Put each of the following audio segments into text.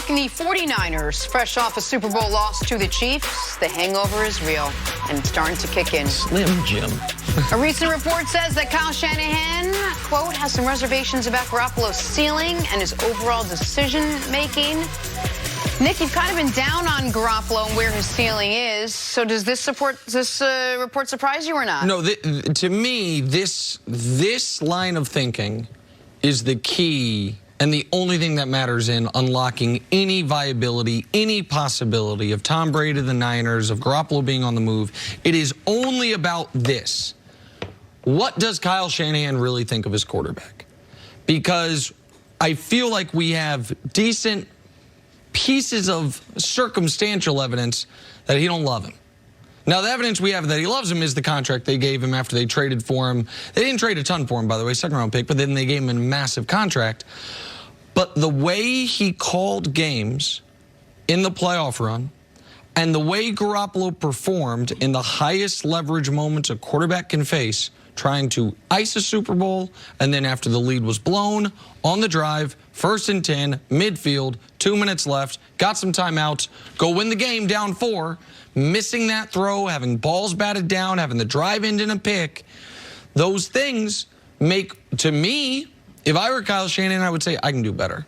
talking the 49ers, fresh off a Super Bowl loss to the Chiefs. The hangover is real, and it's starting to kick in. Slim Jim. A recent report says that Kyle Shanahan, quote, has some reservations about Garoppolo's ceiling and his overall decision-making. Nick, you've kind of been down on Garoppolo and where his ceiling is. So does this report surprise you or not? No, to me, this line of thinking is the key and the only thing that matters in unlocking any viability, any possibility of Tom Brady, the Niners, of Garoppolo being on the move. It is only about this. What does Kyle Shanahan really think of his quarterback? Because I feel like we have decent pieces of circumstantial evidence that he don't love him. Now, the evidence we have that he loves him is the contract they gave him after they traded for him. They didn't trade a ton for him, by the way, second-round pick, but then they gave him a massive contract. But the way he called games in the playoff run and the way Garoppolo performed in the highest leverage moments a quarterback can face, trying to ice a Super Bowl, and then after the lead was blown, on the drive, 1st and 10, midfield, 2 minutes left, got some timeouts, go win the game down 4, missing that throw, having balls batted down, having the drive end in a pick. Those things make, to me, if I were Kyle Shanahan, I would say I can do better.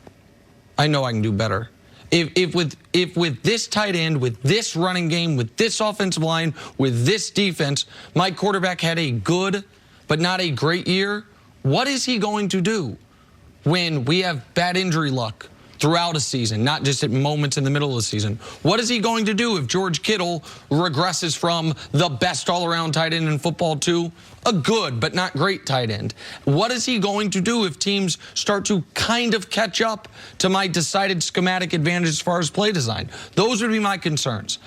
I know I can do better. If with this tight end, with this running game, with this offensive line, with this defense, my quarterback had a good but not a great year, what is he going to do when we have bad injury luck throughout a season, not just at moments in the middle of the season? What is he going to do if George Kittle regresses from the best all-around tight end in football to a good but not great tight end? What is he going to do if teams start to kind of catch up to my decided schematic advantage as far as play design? Those would be my concerns.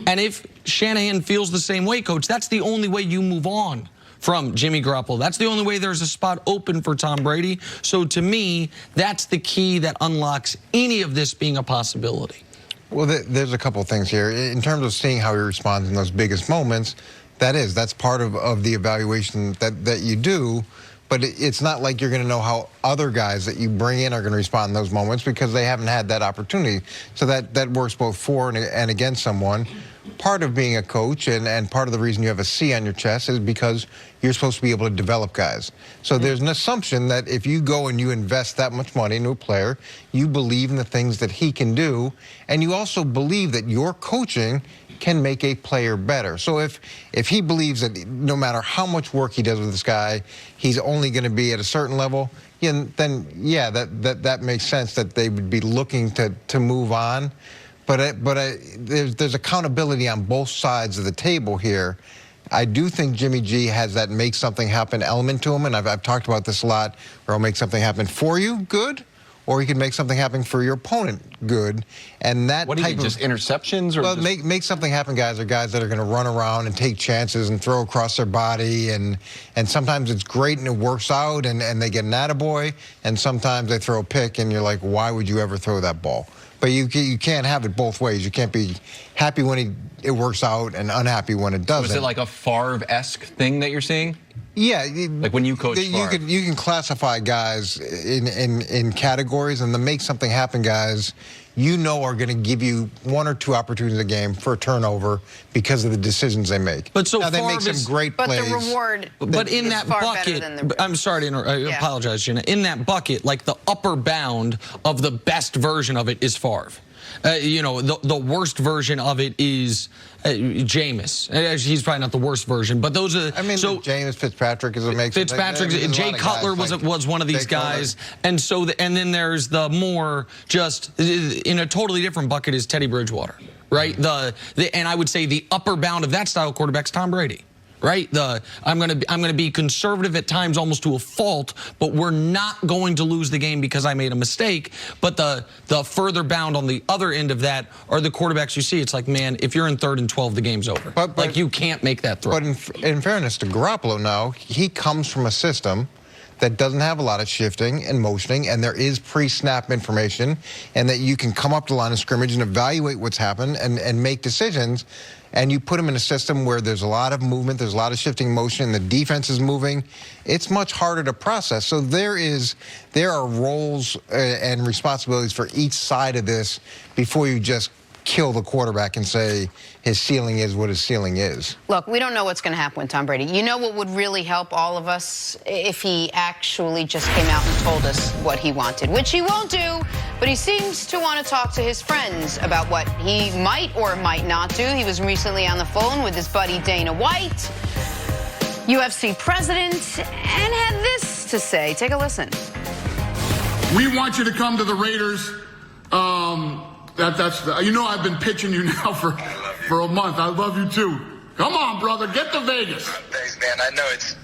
And if Shanahan feels the same way, Coach, that's the only way you move on from Jimmy Garoppolo. That's the only way there's a spot open for Tom Brady. So to me, that's the key that unlocks any of this being a possibility. Well, there's a couple of things here. In terms of seeing how he responds in those biggest moments, that's part of the evaluation that you do. But it's not like you're going to know how other guys that you bring in are going to respond in those moments because they haven't had that opportunity. So that works both for and against someone. Part of being a coach and part of the reason you have a C on your chest is because you're supposed to be able to develop guys. So there's an assumption that if you go and you invest that much money into a player, you believe in the things that he can do, and you also believe that your coaching can make a player better. So if he believes that no matter how much work he does with this guy, he's only going to be at a certain level, then yeah, that makes sense that they would be looking to move on. But there's accountability on both sides of the table here. I do think Jimmy G has that make something happen element to him, and I've talked about this a lot, where he'll make something happen for you, good, or he can make something happen for your opponent, good. And that what do you think, just interceptions? Or well, make something happen guys are guys that are going to run around and take chances and throw across their body, and sometimes it's great and it works out and they get an attaboy, and sometimes they throw a pick and you're like, why would you ever throw that ball? But you can't have it both ways. You can't be happy when it works out and unhappy when it doesn't. Was it like a Favre-esque thing that you're seeing? Yeah. Like when you coach Favre. You can classify guys in categories, and the make something happen guys, are going to give you 1 or 2 opportunities a game for a turnover because of the decisions they make. But so now, they make some great plays. But the reward but in that bucket, I'm sorry to interrupt, I apologize, Jenna. In that bucket, like the upper bound of the best version of it is Favre. The worst version of it is Jameis. He's probably not the worst version, but those are. I mean, so Jameis Fitzpatrick is what makes Fitzpatrick. Jay Cutler was one of these guys, and so and then there's the more just in a totally different bucket is Teddy Bridgewater, right? And I would say the upper bound of that style quarterback's Tom Brady. Right? I'm gonna be conservative at times almost to a fault, but we're not going to lose the game because I made a mistake. But the further bound on the other end of that are the quarterbacks you see. It's like, man, if you're in 3rd and 12, the game's over. But you can't make that throw. But in fairness to Garoppolo now, he comes from a system that doesn't have a lot of shifting and motioning, and there is pre-snap information, and that you can come up to the line of scrimmage and evaluate what's happened and make decisions, and you put them in a system where there's a lot of movement, there's a lot of shifting motion, and the defense is moving, it's much harder to process. So there are roles and responsibilities for each side of this before you just kill the quarterback and say his ceiling is what his ceiling is. Look, we don't know what's going to happen with Tom Brady. You know what would really help all of us if he actually just came out and told us what he wanted, which he won't do, but he seems to want to talk to his friends about what he might or might not do. He was recently on the phone with his buddy Dana White, UFC president, and had this to say. Take a listen. We want you to come to the Raiders. You know I've been pitching you now for a month. I love you too. Come on, brother, get to Vegas. Thanks, man. I know it's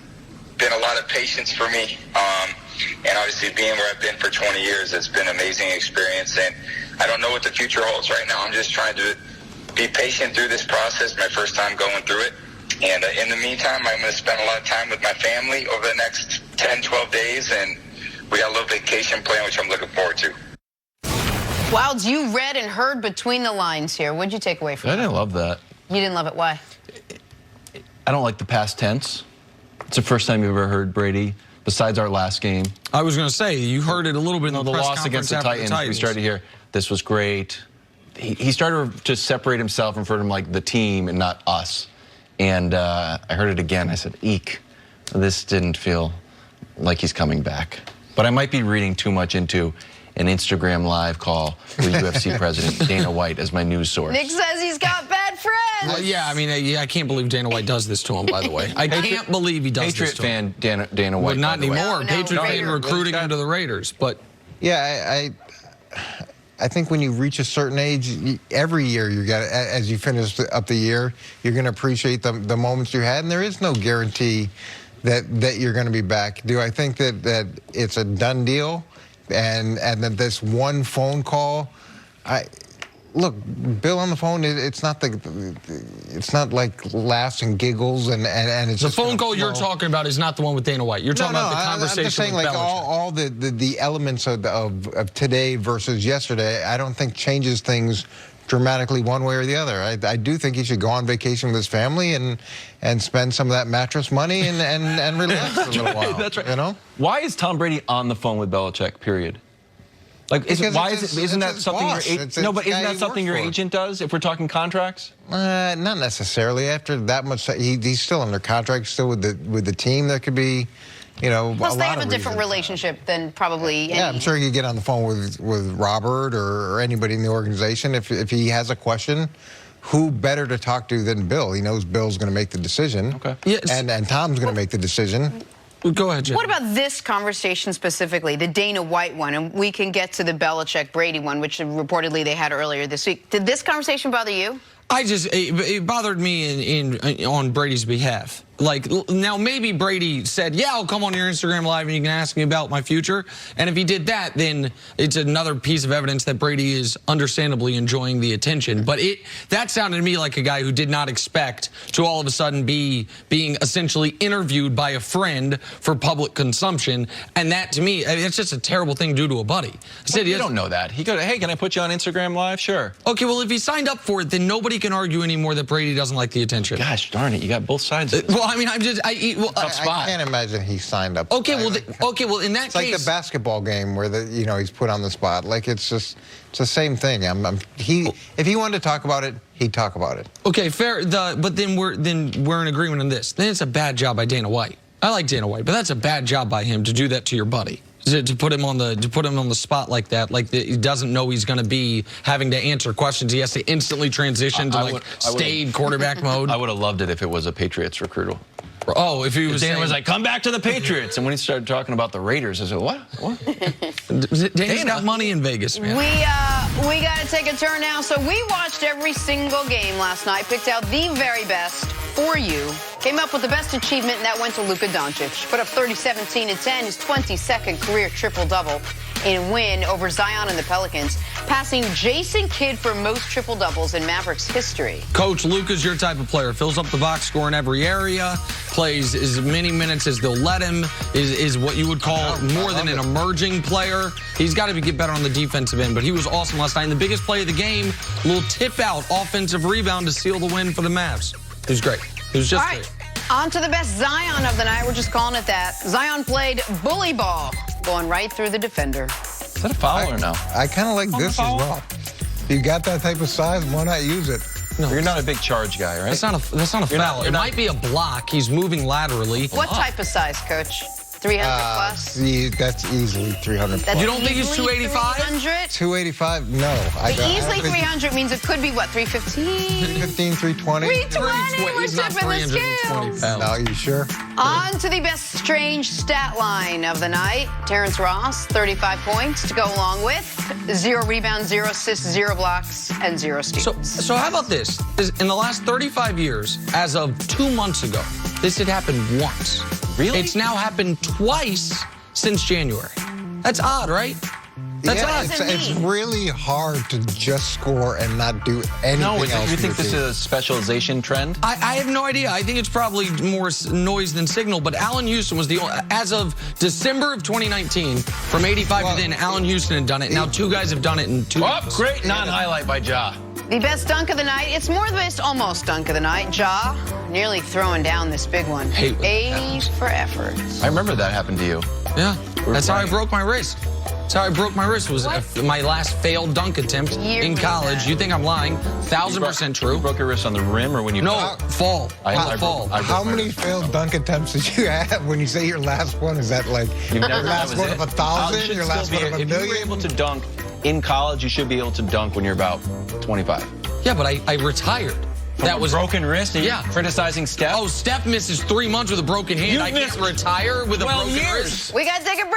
been a lot of patience for me. And obviously being where I've been for 20 years, it's been an amazing experience. And I don't know what the future holds right now. I'm just trying to be patient through this process, my first time going through it. And in the meantime, I'm going to spend a lot of time with my family over the next 10, 12 days. And we got a little vacation plan, which I'm looking forward to. Wilds, you read and heard between the lines here. What'd you take away from it? I didn't love that. You didn't love it. Why? I don't like the past tense. It's the first time you've ever heard Brady, besides our last game. I was going to say, you heard it a little bit in the press loss against the Titans. We started to hear, this was great. He started to separate himself and refer to him like the team and not us. And I heard it again. I said, eek, this didn't feel like he's coming back. But I might be reading too much into an Instagram live call with UFC president Dana White as my news source. Nick says he's got bad friends. Well, yeah, I mean, I can't believe Dana White does this to him, by the way. I can't believe he does this to him. Patriot fan Dana White. Well, not anymore. No, Patriot fan recruiting him to the Raiders. But yeah, I think when you reach a certain age, every year you got, as you finish up the year, you're going to appreciate the moments you had, and there is no guarantee that you're going to be back. Do I think that it's a done deal? And that this one phone call, look, Bill on the phone. It's not like laughs and giggles and it's the phone call you're talking about is not the one with Dana White. You're talking about the conversation. I'm just saying, with like all the elements of today versus yesterday. I don't think changes things dramatically one way or the other. I do think he should go on vacation with his family and spend some of that mattress money and relax for a little while. That's right. You know? Why is Tom Brady on the phone with Belichick, period? Like, isn't that something your agent does if we're talking contracts? Not necessarily. After that much, he's still under contract, still with the team. There could be, you know, plus they have a different relationship than probably any. Yeah, I'm sure you get on the phone with Robert or anybody in the organization if he has a question. Who better to talk to than Bill? He knows Bill's going to make the decision. Okay. Yes. And Tom's going to make the decision. Go ahead, Jim. What about this conversation specifically, the Dana White one, and we can get to the Belichick-Brady one, which reportedly they had earlier this week. Did this conversation bother you? It bothered me on Brady's behalf. Like, now maybe Brady said, yeah, I'll come on your Instagram Live and you can ask me about my future. And if he did that, then it's another piece of evidence that Brady is understandably enjoying the attention. But that sounded to me like a guy who did not expect to all of a sudden be being essentially interviewed by a friend for public consumption. And that, to me, it's just a terrible thing to do to a buddy. You don't know that. He goes, hey, can I put you on Instagram Live? Sure. Okay, well, if he signed up for it, then nobody can argue anymore that Brady doesn't like the attention. Gosh darn it, you got both sides of this. Well, I mean, I can't imagine he signed up. Okay, well, in that it's case, like the basketball game where he's put on the spot. Like it's the same thing. If he wanted to talk about it, he'd talk about it. Okay, fair. But then we're in agreement on this. Then it's a bad job by Dana White. I like Dana White, but that's a bad job by him to do that to your buddy. To put him on the spot like that, he doesn't know he's going to be having to answer questions. He has to instantly transition to staid quarterback mode. I would have loved it if it was a Patriots recruiter. Oh, if he was Dana was like, come back to the Patriots. And when he started talking about the Raiders, I said, what? Dana's got money in Vegas, man. We got to take a turn now. So we watched every single game last night, picked out the very best for you, came up with the best achievement, and that went to Luka Doncic. Put up 30-17 and 10, his 22nd career triple-double in a win over Zion and the Pelicans, passing Jason Kidd for most triple-doubles in Mavericks history. Coach, Luka's your type of player. Fills up the box score in every area, plays as many minutes as they'll let him, is what you would call more than an emerging player. He's got to get better on the defensive end, but he was awesome last night. And the biggest play of the game, little tip-out offensive rebound to seal the win for the Mavs. It was great. It was just great. On to the best Zion of the night. We're just calling it that. Zion played bully ball, going right through the defender. Is that a foul or no? I kind of like this as well. You got that type of size, why not use it? No, you're not a big charge guy, right? That's not a foul. It might be a block. He's moving laterally. What type of size, Coach? 300 plus? That's easily 300 plus. You don't think he's 285? 300? 285? No. Easily 300 means it could be, what, 315? 315, 320? 320, we're He's not tipping the 320 scales. pounds. No, you sure? On to the best strange stat line of the night. Terrence Ross, 35 points to go along with 0 rebounds, 0 assists, 0 blocks, and 0 steals. So how about this? In the last 35 years, as of 2 months ago, this had happened once. Really? It's now happened twice since January. That's odd, right? That's odd. It's really hard to just score and not do anything else. You think this is a specialization trend? I have no idea. I think it's probably more noise than signal, but Allen Houston was the only, as of December of 2019, from 85 to then, Allen Houston had done it. Now 2 guys have done it in 2 months. Great non-highlight by Ja. The best dunk of the night. It's more the best almost dunk of the night. Ja nearly throwing down this big one. A for effort. I remember that happened to you. Yeah, that's how I broke my wrist. That's how I broke my wrist, was my last failed dunk attempt in college. You think I'm lying? 1,000% true. You broke your wrist on the rim or when you... No, fall. Fall. How many failed dunk attempts did you have? When you say your last one, is that like your last one of 1,000? Your last one of a million? If you were able to dunk in college, you should be able to dunk when you're about 25. Yeah, but I retired. That was broken wrist. And yeah. Criticizing Steph. Oh, Steph misses 3 months with a broken hand. I can't retire with a broken wrist. We got to take a break.